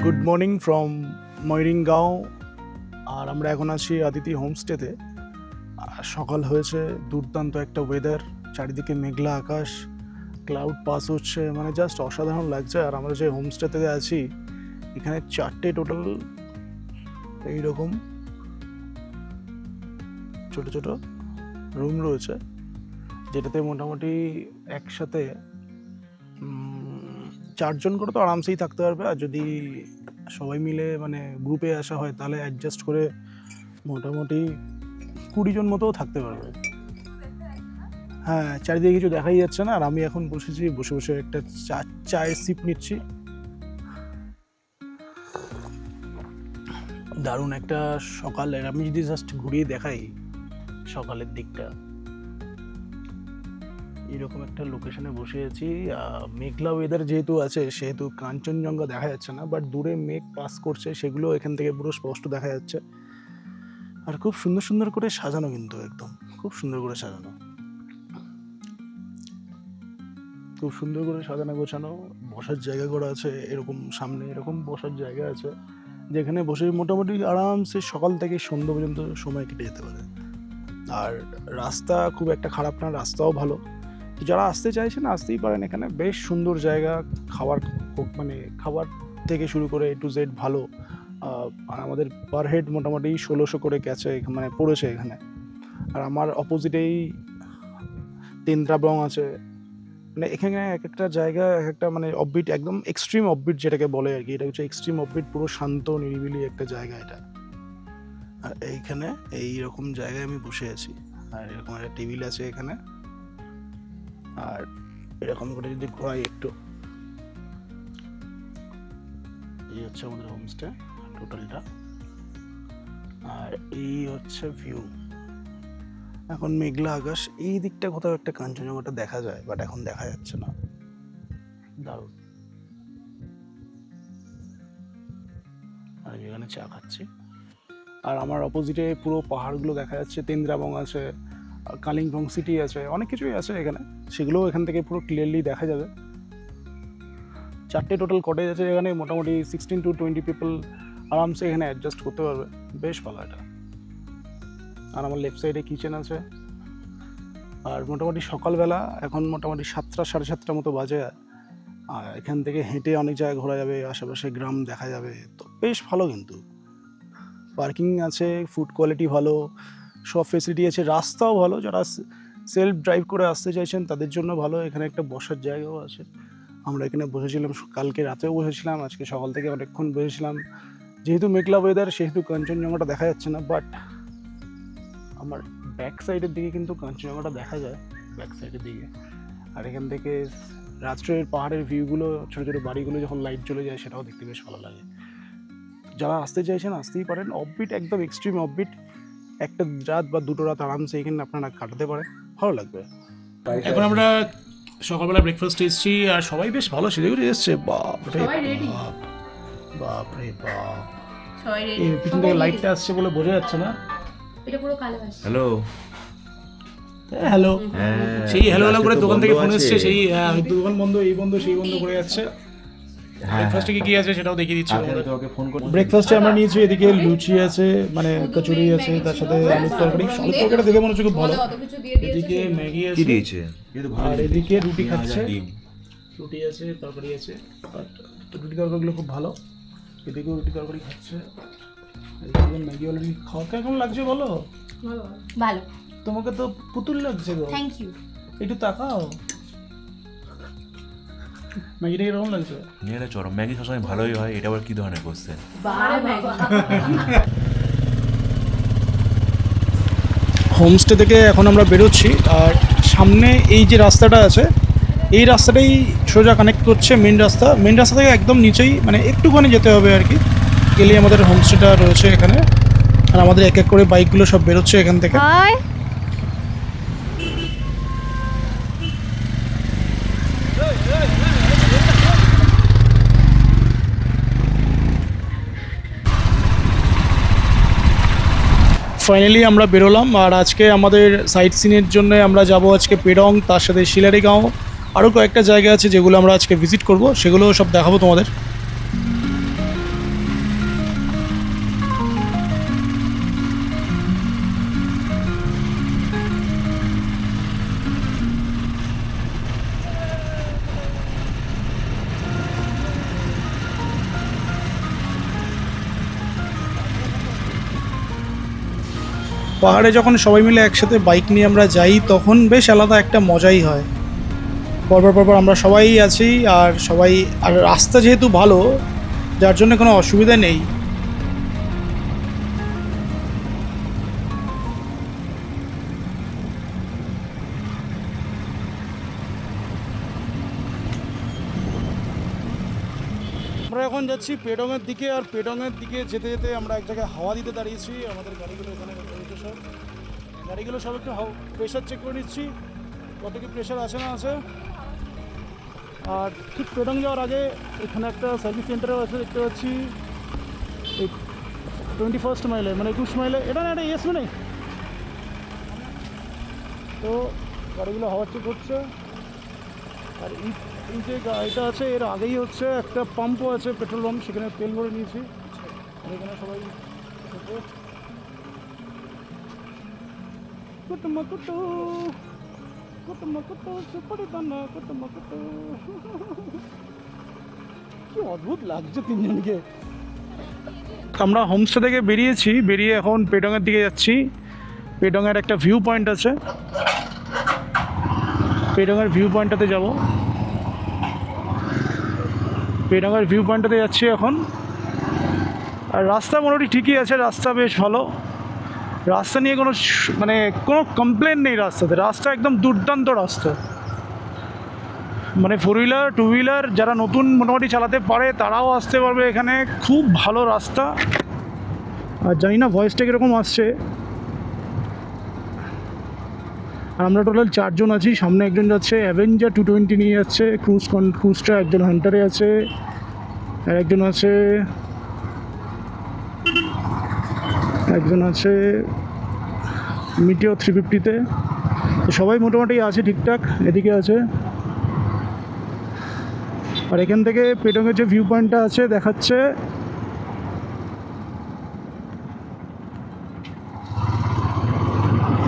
Good morning from Mayringaon. আর আমরা এখন আছি আদিতি হোমস্টেতে। সকাল হয়েছে, দুর্দান্ত একটা ওয়েদার, চারিদিকে মেঘলা আকাশ, ক্লাউড পাস হচ্ছে, মানে জাস্ট অসাধারণ লাগছে। আর আমরা যে হোমস্টেতে আছি এখানে 4টে টোটাল এইরকম ছোট ছোট রুম রয়েছে, যেটাতে মোটামুটি একসাথে 4 জন করে তো আরামসেই থাকতে পারবে। আর যদি সবাই মিলে মানে গ্রুপে আসা হয় তাহলে অ্যাডজাস্ট করে মোটামুটি 20 জন মতো থাকতে পারবে। হ্যাঁ, চারিদিকে কিছু দেখাই যাচ্ছে না। আর আমি এখন বসেছি, বসে বসে একটা চায়ের সিপ নিচ্ছি। দারুণ একটা সকালের, আমি যদি জাস্ট ঘুরিয়ে দেখাই সকালের দিকটা, এরকম একটা লোকেশনে বসে আছি। মেঘলা ওয়েদার যেহেতু আছে সেহেতু কাঞ্চনজঙ্ঘা দেখা যাচ্ছে না, বাট দূরে মেঘ পাস করছে, সেগুলো এখান থেকে পুরো স্পষ্ট দেখা যাচ্ছে। আর খুব সুন্দর সুন্দর করে সাজানো, কিন্তু একদম খুব সুন্দর করে সাজানো, খুব সুন্দর করে সাজানো গোছানো। বসার জায়গা করা আছে, এরকম সামনে এরকম বসার জায়গা আছে যেখানে বসে মোটামুটি আরামসে সকাল থেকে সন্ধ্যা পর্যন্ত সময় কেটে যেতে পারে। আর রাস্তা খুব একটা খারাপ না, রাস্তাও ভালো। যারা আসতে চাইছেন আসতেই পারেন, এখানে বেশ সুন্দর জায়গা। খাবার মানে খাবার থেকে শুরু করে A to Z ভালো। আর আমাদের পার হেড মোটামুটি 1600 করে গেছে, মানে পড়েছে এখানে। আর আমার অপোজিটেই তেন্দ্রাবং আছে। মানে এখানে এক একটা জায়গা এক একটা মানে অফবিট, একদম এক্সট্রিম অফবিট যেটাকে বলে আর কি। এটা হচ্ছে এক্সট্রিম অফবিট, পুরো শান্ত নিরিবিলি একটা জায়গা এটা। আর এইখানে এইরকম জায়গায় আমি বসে আছি, আর এরকম একটা টেবিল আছে এখানে। আর এরকম করে যদি ঘোরাই একটু, এই হচ্ছে আমাদের হোমস্টে টোটালটা। আর এই হচ্ছে ভিউ। এখন মেঘলা আকাশ, এই দিকটা কোথাও একটা কাঞ্চনজঙ্ঘাটা দেখা যায়, বাট এখন দেখা যাচ্ছে না। দারুণ। আর এখানে চা খাচ্ছি। আর আমার অপোজিটে পুরো পাহাড়গুলো দেখা যাচ্ছে, তেন্দ্রাবং আছে, কালিম্পং সিটি আছে, অনেক কিছুই আছে এখানে, সেগুলোও এখান থেকে পুরো ক্লিয়ারলি দেখা যাবে। 4টে টোটাল কটেজ আছে এখানে, মোটামুটি 16 to 20 পিপল আরামসে এখানে অ্যাডজাস্ট করতে পারবে। বেশ ভালো এটা। আর আমার লেফট সাইডে কিচেন আছে। আর মোটামুটি সকালবেলা এখন মোটামুটি 7টা সাড়ে 7টা মতো বাজে। আর এখান থেকে হেঁটে অনেক জায়গায় ঘোরা যাবে, আশেপাশে গ্রাম দেখা যাবে, তো বেশ ভালো। কিন্তু পার্কিং আছে, ফুড কোয়ালিটি ভালো, সব ফেসিলিটি আছে, রাস্তাও ভালো। যারা সেলফ ড্রাইভ করে আসতে চাইছেন তাদের জন্য ভালো। এখানে একটা বসার জায়গাও আছে। আমরা এখানে বসেছিলাম, কালকে রাতেও বসেছিলাম, আজকে সকাল থেকে অনেকক্ষণ বসেছিলাম। যেহেতু মেঘলা ওয়েদার সেহেতু কাঞ্চনজঙ্ঘাটা দেখা যাচ্ছে না, বাট আমার ব্যাক সাইডের দিকে কিন্তু কাঞ্চনজঙ্ঘাটা দেখা যায়, ব্যাক সাইডের দিকে। আর এখান থেকে রাত্রের পাহাড়ের ভিউগুলো, ছোটো ছোটো বাড়িগুলো যখন লাইট জ্বলে যায় সেটাও দেখতে বেশ ভালো লাগে। যারা আসতে চাইছেন আসতেই পারেন। অফবিট, একদম এক্সট্রিম অফবিট। একটা রাত বা 2টো রাত আরামসে এখানে আপনারা কাটাতে পারেন, ভালো লাগবে। এখন আমরা সকালবেলা ব্রেকফাস্ট এসেছি, আর সবাই বেশ ভালো সেজে এসছে। বাপরে বাপ, বাপরে বাপ। এই পিছন থেকে লাইটটা আসছে বলে বোঝা যাচ্ছে না। এটা পুরো কালো আসছে। হ্যালো হ্যালো, সেই হ্যালো হ্যালো করে দোকান থেকে ফোন এসছে, সেই দোকান বন্ধ, এই বন্ধ, সেই বন্ধ করে যাচ্ছে। ব্রেকফাস্টে কি আছে সেটাও দেখিয়ে দিচ্ছি। ব্রেকফাস্টে আমরা নিয়েছি, এদিকে লুচি আছে, মানে কচুরি আছে, তার সাথে আলুর তরকারি। আলুর তরকারিটা দেখে মনে হচ্ছে খুব ভালো। এদিকে ম্যাগি আছে, কি দিয়েছে, আর এদিকে রুটি খাচ্ছে, রুটি আছে, তরকারি আছে। বাট রুটি তরকারিগুলো খুব ভালো। এদিকেও রুটি তরকারি খাচ্ছে, এদিকে ম্যাগি অলরেডি খাওয়া। কেমন লাগছে বলো? ভালো। তোমাকে তো পুতুল লাগছে গো। Thank you. একটু তাকাও, ম্যাগিটা কিরকম লাগছে? এটা চরম ম্যাগি সবসময় ভালোই হয়, এটা আবার কি ধরনের কোশ্চেন? হোমস্টে থেকে এখন আমরা বেরোচ্ছি। আর সামনে এই যে রাস্তাটা আছে, এই রাস্তাটাই সোজা কানেক্ট করছে মেন রাস্তা। মেন রাস্তা থেকে একদম নিচেই, মানে একটুখানি যেতে হবে আর কি, গেলেই আমাদের হোমস্টেটা রয়েছে এখানে। আর আমাদের এক এক করে বাইকগুলো সব বেরোচ্ছে এখান থেকে। ফাইনালি আমরা বেরোলাম। আর আজকে আমাদের সাইট সিনের জন্য আমরা যাব আজকে পেডং, তার সাথে শিলারিগাঁও, আরও কয়েকটা জায়গা আছে যেগুলো আমরা আজকে ভিজিট করব, সেগুলো সব দেখাবো তোমাদের। পাহাড়ে যখন সবাই মিলে একসাথে বাইক নিয়ে আমরা যাই তখন বেশ আলাদা একটা মজাই হয়। পরপর আমরা সবাই আছি আর আর রাস্তা যেহেতু ভালো, যার জন্য কোনো অসুবিধা নেই। আমরা এখন যাচ্ছি পেডংয়ের দিকে, আর পেডংয়ের দিকে যেতে যেতে আমরা এক জায়গায় হাওয়া দিতে দাঁড়িয়েছি। আমাদের গাড়িগুলো এখানে রয়েছে সব, গাড়িগুলো সব একটু প্রেশার চেক করে নিচ্ছি কত কি প্রেশার আছে না আছে। আর ঠিক পেডং যাওয়ার আগে এখানে একটা সার্ভিস সেন্টারও আছে দেখতে পাচ্ছি, এই 21 মাইলে মানে 21 মাইলে, এটা না এটা ইয়েস মানে। তো গাড়িগুলো হাওয়া চেক করছে। আর এই যে গাড়িটা আছে এর আগেই হচ্ছে একটা পাম্পও আছে, পেট্রোল পাম্প, সেখানে তেল ভরে নিয়েছি। আর এখানে সবাই কি অদ্ভুত লাগছে তিনজনকে। আমরা হোমস্টে থেকে বেরিয়েছি, বেরিয়ে এখন পেডংয়ের দিকে যাচ্ছি। পেডংয়ের একটা ভিউ পয়েন্ট আছে, পেডংয়ের ভিউ পয়েন্টটাতে যাব। পেডংয়ের ভিউ পয়েন্টটাতে যাচ্ছি এখন। আর রাস্তা মোটামুটি ঠিকই আছে, রাস্তা বেশ ভালো, রাস্তা নিয়ে কোনো কমপ্লেন নেই রাস্তাতে। রাস্তা একদম দুর্দান্ত রাস্তা, মানে 4 হুইলার 2 হুইলার যারা নতুন মোটামুটি চালাতে পারে তারাও আসতে পারবে এখানে। খুব ভালো রাস্তা। আর জানি না ভয়েসটা কীরকম আসছে। আর আমরা টোটাল 4 জন আছি। সামনে একজন যাচ্ছে অ্যাভেঞ্জার 220 নিয়ে যাচ্ছে, ক্রুজটা, একজন হান্টারে আছে, আর একজন আছে মিটিও 350-তে। তো সবাই মোটামুটি আছে ঠিকঠাক, এদিকে আছে। আর এখান থেকে পেডংয়ের যে ভিউ পয়েন্টটা আছে দেখাচ্ছে,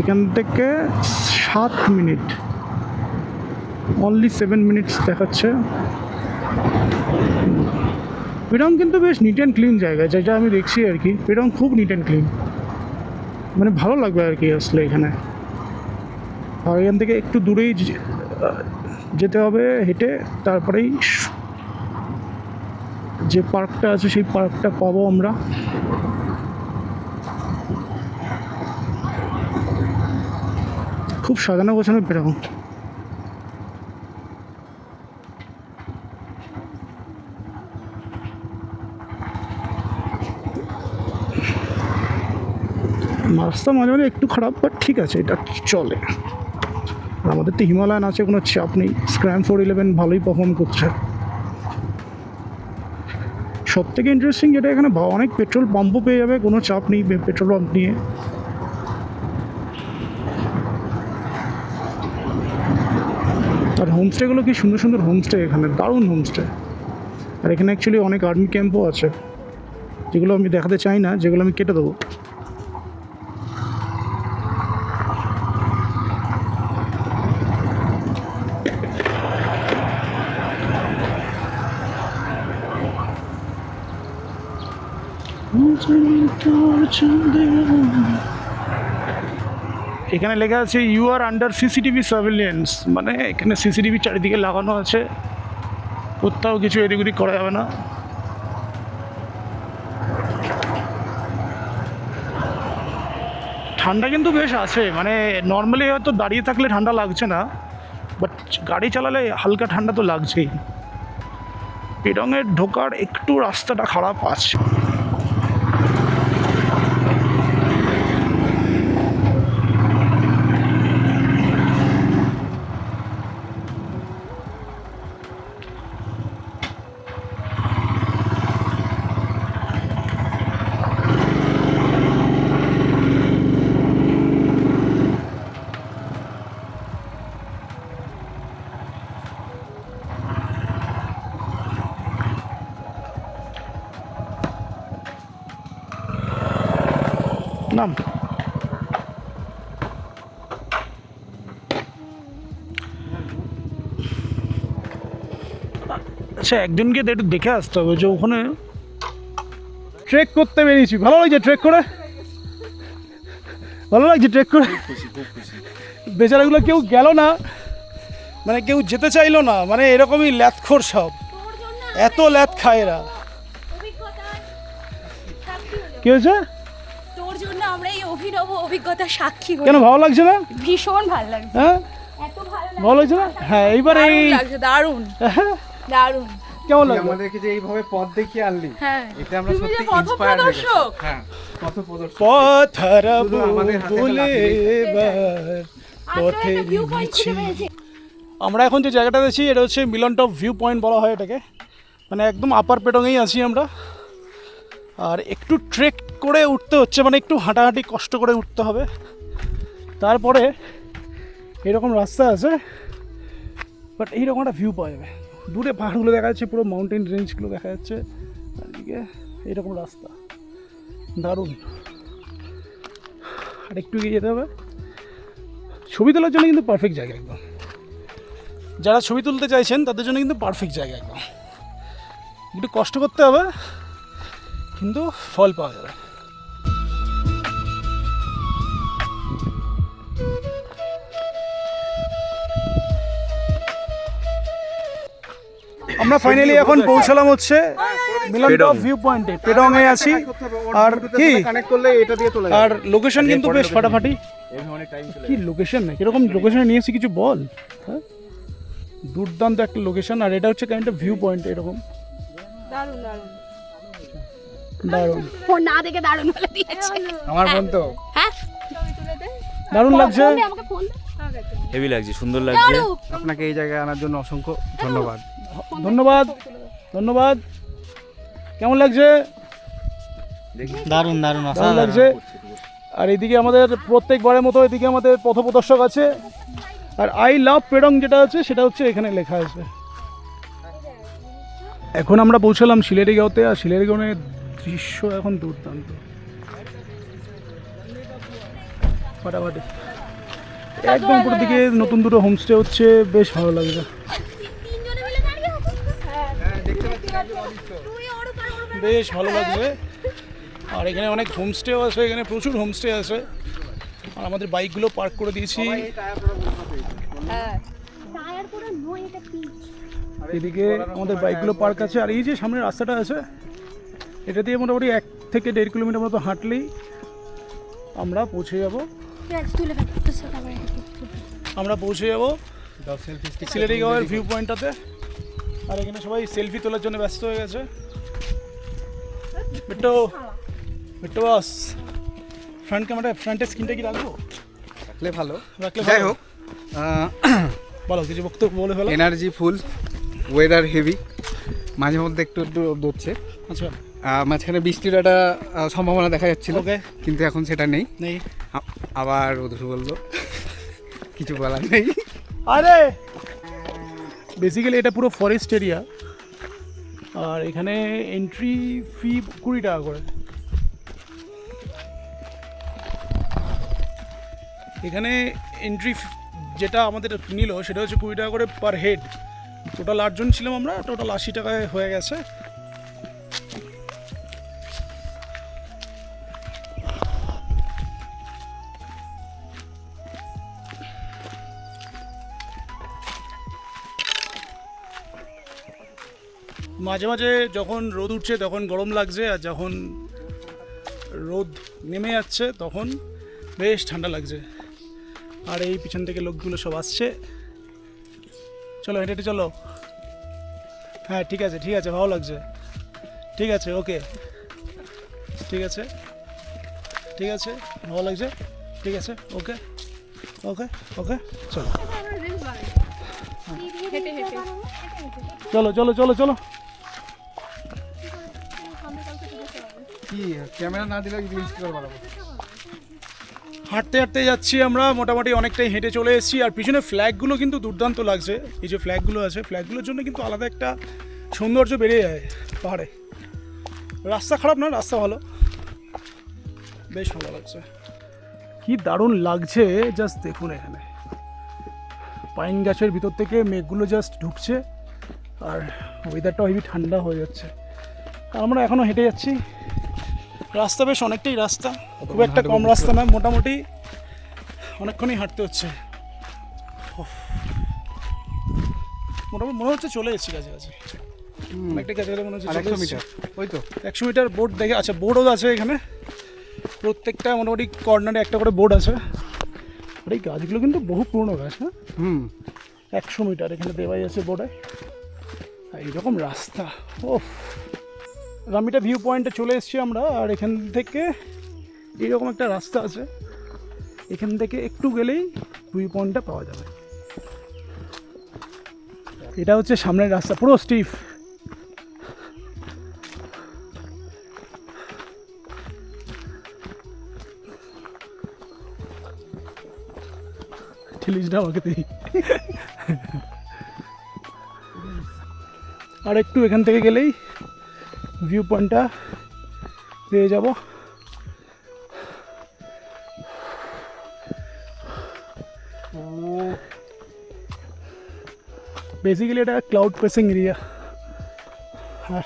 এখান থেকে 7 মিনিট, অনলি 7 মিনিটস দেখাচ্ছে। পেডং কিন্তু বেশ নিট অ্যান্ড ক্লিন জায়গা, যেটা আমি দেখছি আর কি। পেডং খুব নিট অ্যান্ড ক্লিন, মানে ভালো লাগবে আর কি আসলে এখানে। আর এখান থেকে একটু দূরেই যেতে হবে হেঁটে, তারপরেই যে পার্কটা আছে সেই পার্কটা পাবো আমরা। খুব সাজানো গোছানো পেডং। রাস্তা মাঝে মাঝে একটু খারাপ, বাট ঠিক আছে, এটা চলে। আমাদের তো হিমালয়ান আছে, কোনো চাপ নেই। স্ক্র্যাম 411 ভালোই পারফর্ম করছে। সব থেকে ইন্টারেস্টিং যেটা, এখানে অনেক পেট্রোল পাম্পও পেয়ে যাবে, কোনো চাপ নেই পেট্রোল পাম্প নিয়ে। আর হোমস্টেগুলো কি সুন্দর সুন্দর হোমস্টে, এখানে দারুণ হোমস্টে। আর এখানে অ্যাকচুয়ালি অনেক আর্মি ক্যাম্পও আছে, যেগুলো আমি দেখাতে চাই না, যেগুলো আমি কেটে দেবো। এখানে লেখা আছে you are under CCTV surveillance, মানে এখানে সিসিটিভি চারিদিকে লাগানো আছে, কোথাও কিছু এদিক ওদিক করা যাবে না। ঠান্ডা কিন্তু বেশ আছে, মানে নর্মালি হয়তো দাঁড়িয়ে থাকলে ঠান্ডা লাগছে না, বাট গাড়ি চালালে হালকা ঠান্ডা তো লাগছেই। পেডংয়ের ঢোকার একটু রাস্তাটা খারাপ আছে। নাম আচ্ছা, একজনকে একটু দেখে আসতে হবে যে ওখানে ট্রেক করতে বেরিয়েছি। ভালো লাগছে ট্রেক করে, ভালো লাগছে ট্রেক করে? খুশি, খুব খুশি। বেচারাগুলো কেউ গেল না, মানে কেউ যেতে চাইলো না, মানে এরকমই ল্যাথখোর সব, এত ল্যাথ খায় এরা। কি হয়েছে? তোর জন্য আমরা এই অভিনব অভিজ্ঞতা সাক্ষী হই। কেন ভালো লাগছে না? ভীষণ ভালো লাগছে। হ্যাঁ এত ভালো লাগছে। ভালো লাগছে না? হ্যাঁ এইবার এই দারুণ লাগছে, দারুণ দারুণ। কেমন তুই লাগছে? আমাদেরকে যে এইভাবে পথ দেখিয়ে আনলি, হ্যাঁ এতে আমরা তুমি যে সত্যি ইন্সপায়ার্ড হয়ে গেছি। পথপ্রদর্শক। হ্যাঁ, পথপ্রদর্শক। পথ হারাবো শুধু আমাদের হাতে বলে লাগবে। এবার আমরা পথের একটা ভিউ পয়েন্ট মিছিল। খুঁজে পেয়েছি। আমরা এখন যে জায়গাটা আছি এটা হচ্ছে মিলন টপ ভিউ পয়েন্ট বলা হয় এটাকে, মানে একদম আপার পেটংয়েই আছি আমরা। আর একটু ট্রেক করে উঠতে হচ্ছে, মানে একটু হাঁটাহাঁটি কষ্ট করে উঠতে হবে। তারপরে এরকম রাস্তা আছে, বাট এইরকম একটা ভিউ পাওয়া যাবে। দূরে পাহাড়গুলো দেখা যাচ্ছে, পুরো মাউন্টেন রেঞ্জগুলো দেখা যাচ্ছে, আর এদিকে এইরকম রাস্তা দারুণ। আর একটু এগিয়ে যেতে হবে। ছবি তোলার জন্য কিন্তু পারফেক্ট জায়গা একদম, যারা ছবি তুলতে চাইছেন তাদের জন্য কিন্তু পারফেক্ট জায়গা একদম। একটু কষ্ট করতে হবে কিন্তু ফল পাওয়া যাবে। আমরা ফাইনালি এখন পৌঁছালাম হচ্ছে মিলন টপ ভিউ পয়েন্টে, পেডংয়ে আছি। আর কি কানেক্ট করলে এটা দিয়ে তোলা আর লোকেশন কিন্তু বেশ ফাটাফাটি। কি লোকেশন, কিরকম লোকেশনে নিয়েছি কিছু বল। হ্যাঁ দুর্দান্ত একটা লোকেশন, আর এটা হচ্ছে কাইন্ড অফ ভিউ পয়েন্ট এরকম। দারুণ দারুণ দারুণ ফোন না দেখে দারুণ বলে দিয়েছে। আমার বোন তো হ্যাঁ ছবি তুলে দে। দারুণ লাগছে। ফোন দে, আমাকে ফোন দে। হেভি লাগছে, সুন্দর লাগছে। আপনাকে এই জায়গায় আনার জন্য অসংখ্য ধন্যবাদ। ধন্যবাদ ধন্যবাদ। কেমন লাগছে? দারুণ দারুণ কেমন লাগছে? আর এদিকে আমাদের প্রত্যেকবারের মতো এদিকে আমাদের পথপ্রদর্শক আছে। আর আই লাভ পেডং যেটা আছে সেটা হচ্ছে এখানে লেখা আছে। এখন আমরা পৌঁছালাম শিলেরিগাঁওতে, আর শিলেরিগাঁওয়ের দৃশ্য এখন দুর্দান্ত, ফাটাফাটি। একদম উপরের দিকে নতুন দুটো হোমস্টে হচ্ছে, বেশ ভালো লাগছে, তিনজনে মিলে দাঁড়িয়ে আছিস তো? তুই ওর উপরে ওর উপরে। বেশ ভালো লাগছে। আর এখানে অনেক হোমস্টেও আছে, এখানে প্রচুর হোমস্টে আছে। আর আমাদের বাইকগুলো পার্ক করে দিয়েছি টায়ার পুরো নয়, এটা পিচ। এদিকে আমাদের বাইকগুলো পার্ক আছে। আর এই যে সামনে রাস্তাটা আছে, এটা দিয়ে মোটামুটি 1 থেকে 1.5 কিলোমিটার মতো হাঁটলেই আমরা পৌঁছে যাব। তুলে ফেল তো সেটা আবার। আমরা পৌঁছে যাব শিলেরিগাঁওয়ের ভিউ পয়েন্টটাতে। আর এখানে সবাই সেলফি তোলার জন্য ব্যস্ত হয়ে গেছে। বিট্টু বিট্টু বাস, ফ্রন্ট ক্যামেরা, ফ্রন্টের স্ক্রিনটা কি রাখবো? রাখলে ভালো। রাখলে যাই ভালো। হোক, বলো কিছু বক্তব্য বলে ফেলো। এনার্জি ফুল, ওয়েদার হেভি, মাঝে মধ্যে একটু একটু রোদ হচ্ছে। আচ্ছা মাঝখানে বৃষ্টির একটা সম্ভাবনা দেখা যাচ্ছিল, ওকে কিন্তু এখন সেটা নেই। নেই। আবার রোদ বললো, কিছু বলার নেই। আরে বেসিক্যালি এটা পুরো ফরেস্ট এরিয়া, আর এখানে এন্ট্রি ফি 20 টাকা করে। এখানে এন্ট্রি যেটা আমাদের নিল সেটা হচ্ছে 20 টাকা করে পার হেড। টোটাল 8 জন ছিলাম আমরা, টোটাল 80 টাকায় হয়ে গেছে। মাঝে মাঝে যখন রোদ উঠছে তখন গরম লাগছে, আর যখন রোদ নেমে যাচ্ছে তখন বেশ ঠান্ডা লাগছে। আর এই পিছন থেকে লোকগুলো সব আসছে। চলো হেঁটে হেঁটে চলো। হ্যাঁ ঠিক আছে ঠিক আছে, ভালো লাগছে, ঠিক আছে ওকে, ঠিক আছে ঠিক আছে, ভালো লাগছে, ঠিক আছে ওকে ওকে ওকে, চলো হেঁটে হেঁটে চলো চলো চলো চলো। কি ক্যামেরা না দিলে রিলস কি করে বানাবো? হাঁটতে হাঁটতে যাচ্ছি আমরা, মোটামুটি অনেকটাই হেঁটে চলে এসেছি। আর পিছনে ফ্ল্যাগগুলো কিন্তু দুর্দান্ত লাগছে। এই যে ফ্ল্যাগগুলো আছে, ফ্ল্যাগগুলোর জন্য কিন্তু আলাদা একটা সৌন্দর্য বেড়ে যায় পাহাড়ে। রাস্তা খারাপ না, রাস্তা ভালো, বেশ ভালো লাগছে। কি দারুণ লাগছে জাস্ট দেখুন, এখানে পাইন গাছের ভিতর থেকে মেঘগুলো জাস্ট ঢুকছে, আর ওয়েদারটাও হেবি ঠান্ডা হয়ে যাচ্ছে। আর আমরা এখনও হেঁটে যাচ্ছি। রাস্তা বেশ অনেকটাই রাস্তা, খুব একটা কম রাস্তা না, মোটামুটি অনেকক্ষণই হাঁটতে হচ্ছে। উফ। মোটামুটি মনে হচ্ছে চলে এসেছি কাছাকাছি, অনেকটা কাছাকাছি মনে হচ্ছে আর চলে 100 এসেছি। মিটার ওই তো 100 মিটার বোর্ড দেখে, আচ্ছা বোর্ডও আছে এখানে, প্রত্যেকটা মোটামুটি কর্নারে একটা করে বোর্ড আছে। আর এই গাছগুলো কিন্তু বহু পুরনো গাছ, হ্যাঁ। 100 মিটার এখানে দেওয়াই আছে বোর্ডে। আর এইরকম রাস্তা, ও রামিটা ভিউ পয়েন্টে চলে এসেছি আমরা। আর এখান থেকে এইরকম একটা রাস্তা আছে, এখান থেকে একটু গেলেই ভিউ পয়েন্টটা পাওয়া যাবে। এটা হচ্ছে সামনের রাস্তা, পুরো স্টিফ। ঠেলিস না আমাকে তুই। আর একটু এখান থেকে গেলেই ভিউ পয়েন্টটা পেয়ে যাব। বেসিক্যালি এটা ক্লাউড পেসিং এরিয়া। আর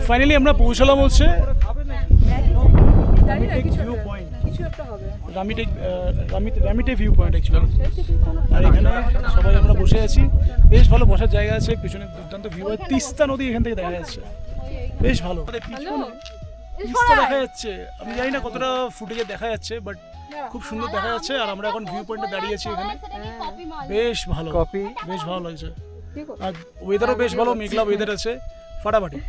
ফাইনালি আমরা পৌঁছালাম হচ্ছে ভিউ পয়েন্ট, রামিটে ভিউ পয়েন্ট অ্যাকচুয়ালি। আর এখানে সবাই আমরা বসে আছি, বেশ ভালো বসার জায়গা আছে, পিছনে দুর্দান্ত ভিউ হয়, তিস্তা নদী এখান থেকে দেখা যাচ্ছে, বেশ ভালো। তিস্তা দেখা যাচ্ছে, আমি জানি না কতটা ফুটেজে দেখা যাচ্ছে, বাট খুব সুন্দর দেখা যাচ্ছে। আর আমরা এখন ভিউ পয়েন্টে দাঁড়িয়ে আছি এখানে, বেশ ভালো, কপি বেশ ভালো লাগছে। আর ওয়েদারও বেশ ভালো, মেঘলা ওয়েদার আছে, ফাটাফাটি।